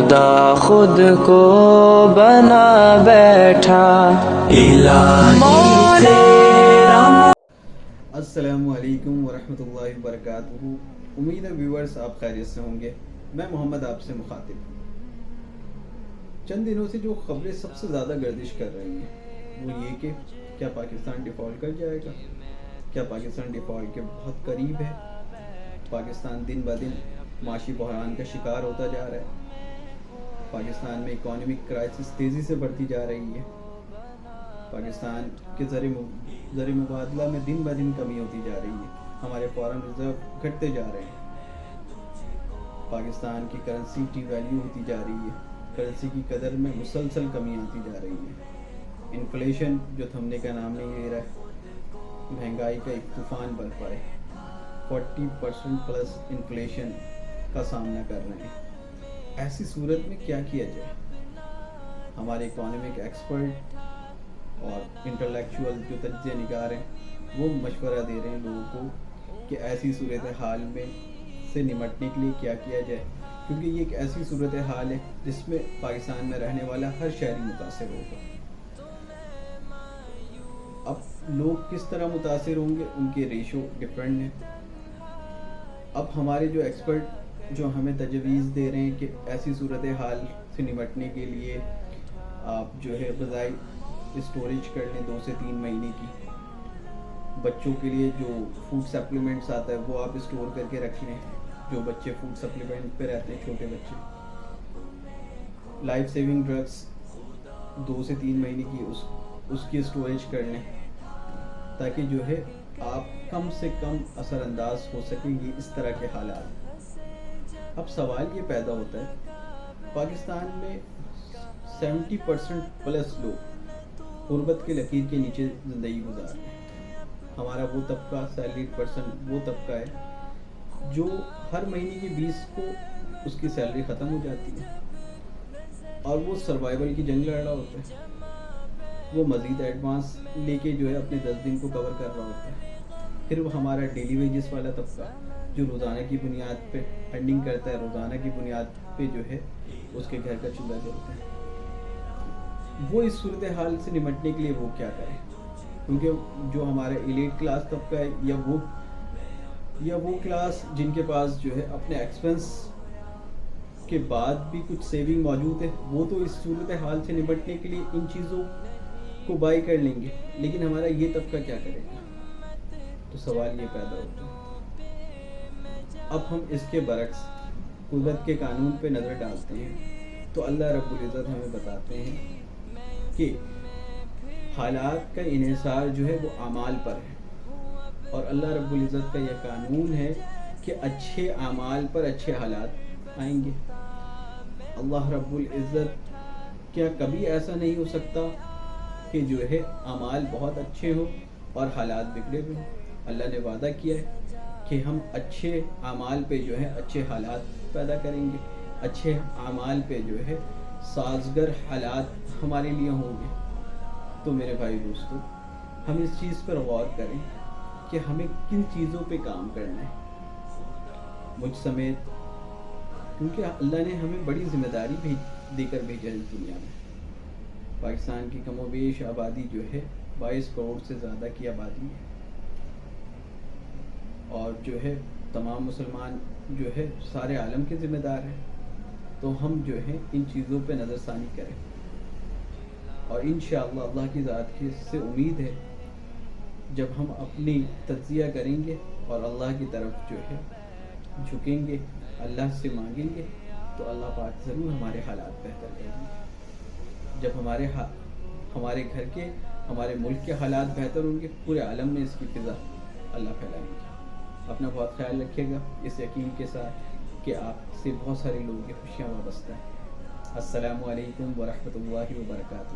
خدا خود کو بنا بیٹھا الہی تیرا۔ السلام علیکم ورحمۃ اللہ وبرکاتہ۔ امید ہے ویورز آپ خیریت سے ہوں گے۔ میں محمد آپ سے مخاطب ہوں۔ چند دنوں سے جو خبریں سب سے زیادہ گردش کر رہی ہیں وہ یہ کہ کیا پاکستان ڈیفالٹ کر جائے گا، کیا پاکستان ڈیفالٹ کے بہت قریب ہے، پاکستان دن بہ دن معاشی بحران کا شکار ہوتا جا رہا ہے، پاکستان میں اکانومک کرائسس تیزی سے بڑھتی جا رہی ہے، پاکستان کے زر مبادلہ میں دن بہ دن کمی ہوتی جا رہی ہے، ہمارے فارن ریزرو گھٹتے جا رہے ہیں، پاکستان کی کرنسی ڈی ویلیو ہوتی جا رہی ہے، کرنسی کی قدر میں مسلسل کمی آتی جا رہی ہے، انفلیشن جو تھمنے کا نام نہیں لے رہا ہے، مہنگائی کا ایک طوفان برپا ہے، 40% پلس انفلیشن کا سامنا کر رہے ہیں۔ ایسی صورت میں کیا کیا جائے؟ ہمارے اکانومک ایکسپرٹ اور انٹلیکچوئل جو تجزیہ نگار ہیں وہ مشورہ دے رہے ہیں لوگوں کو کہ ایسی صورتحال میں سے نمٹنے کے لیے کیا کیا جائے، کیونکہ یہ ایک ایسی صورتحال ہے جس میں پاکستان میں رہنے والا ہر شہری متاثر ہوگا۔ اب لوگ کس طرح متاثر ہوں گے، ان کے ریشو ڈفرینٹ ہیں۔ اب ہمارے جو ایکسپرٹ جو ہمیں تجویز دے رہے ہیں کہ ایسی صورتحال سے نمٹنے کے لیے آپ جو ہے غذائی اسٹوریج کر لیں 2 سے 3 مہینے کی، بچوں کے لیے جو فوڈ سپلیمنٹس آتا ہے وہ آپ اسٹور کر کے رکھ لیں، جو بچے فوڈ سپلیمنٹ پہ رہتے ہیں چھوٹے بچے، لائف سیونگ ڈرگس 2 سے 3 مہینے کی اس کی اسٹوریج کر لیں، تاکہ جو ہے آپ کم سے کم اثر انداز ہو سکیں یہ اس طرح کے حالات۔ اب سوال یہ پیدا ہوتا ہے، پاکستان میں 70% پلس لوگ غربت کے لکیر کے نیچے زندگی گزار رہے ہیں۔ ہمارا وہ طبقہ سیلریڈ پرسن وہ طبقہ ہے جو ہر مہینے کی 20 کو اس کی سیلری ختم ہو جاتی ہے اور وہ سروائیول کی جنگ لڑ رہا ہوتا ہے، وہ مزید ایڈوانس لے کے جو ہے اپنے 10 دن کو کور کر رہا ہوتا ہے۔ پھر وہ ہمارا ڈیلی ویجز والا طبقہ جو روزانہ کی بنیاد پہ ارننگ کرتا ہے، روزانہ کی بنیاد پہ جو ہے اس کے گھر کا چولہا جلتا ہے، وہ اس صورتحال سے نمٹنے کے لیے وہ کیا کریں؟ کیونکہ جو ہمارا ایلیٹ کلاس طبقہ ہے یا وہ کلاس جن کے پاس جو ہے اپنے ایکسپنس کے بعد بھی کچھ سیونگ موجود ہے، وہ تو اس صورتحال سے نمٹنے کے لیے ان چیزوں کو بائی کر لیں گے، لیکن ہمارا یہ طبقہ کیا کرے گا؟ تو سوال یہ پیدا ہوتا ہے۔ اب ہم اس کے برعکس قدرت کے قانون پہ نظر ڈالتے ہیں تو اللہ رب العزت ہمیں بتاتے ہیں کہ حالات کا انحصار جو ہے وہ اعمال پر ہے، اور اللہ رب العزت کا یہ قانون ہے کہ اچھے اعمال پر اچھے حالات آئیں گے۔ اللہ رب العزت کیا کبھی ایسا نہیں ہو سکتا کہ جو ہے اعمال بہت اچھے ہوں اور حالات بگڑے ہوئے ہوں؟ اللہ نے وعدہ کیا ہے کہ ہم اچھے اعمال پہ جو ہے اچھے حالات پیدا کریں گے، اچھے اعمال پہ جو ہے سازگار حالات ہمارے لیے ہوں گے۔ تو میرے بھائی دوستو، ہم اس چیز پر غور کریں کہ ہمیں کن چیزوں پہ کام کرنا ہے، مجھ سمیت، کیونکہ اللہ نے ہمیں بڑی ذمہ داری دے کر بھیجا ہے اس دنیا میں۔ پاکستان کی کم و بیش آبادی جو ہے 22 کروڑ سے زیادہ کی آبادی ہے، اور جو ہے تمام مسلمان جو ہے سارے عالم کے ذمہ دار ہیں۔ تو ہم جو ہے ان چیزوں پہ نظر ثانی کریں، اور انشاءاللہ اللہ کی ذات کی سے امید ہے جب ہم اپنی تجزیہ کریں گے اور اللہ کی طرف جو ہے جھکیں گے، اللہ سے مانگیں گے، تو اللہ پاک ضرور ہمارے حالات بہتر کریں گے۔ جب ہمارے گھر کے، ہمارے ملک کے حالات بہتر ہوں گے، پورے عالم میں اس کی فضا اللہ پھیلائیں گے۔ اپنا بہت خیال رکھیے گا، اس یقین کے ساتھ کہ آپ سے بہت سارے لوگوں کی خوشیاں وابستہ ہیں۔ السلام علیکم ورحمۃ اللہ وبرکاتہ۔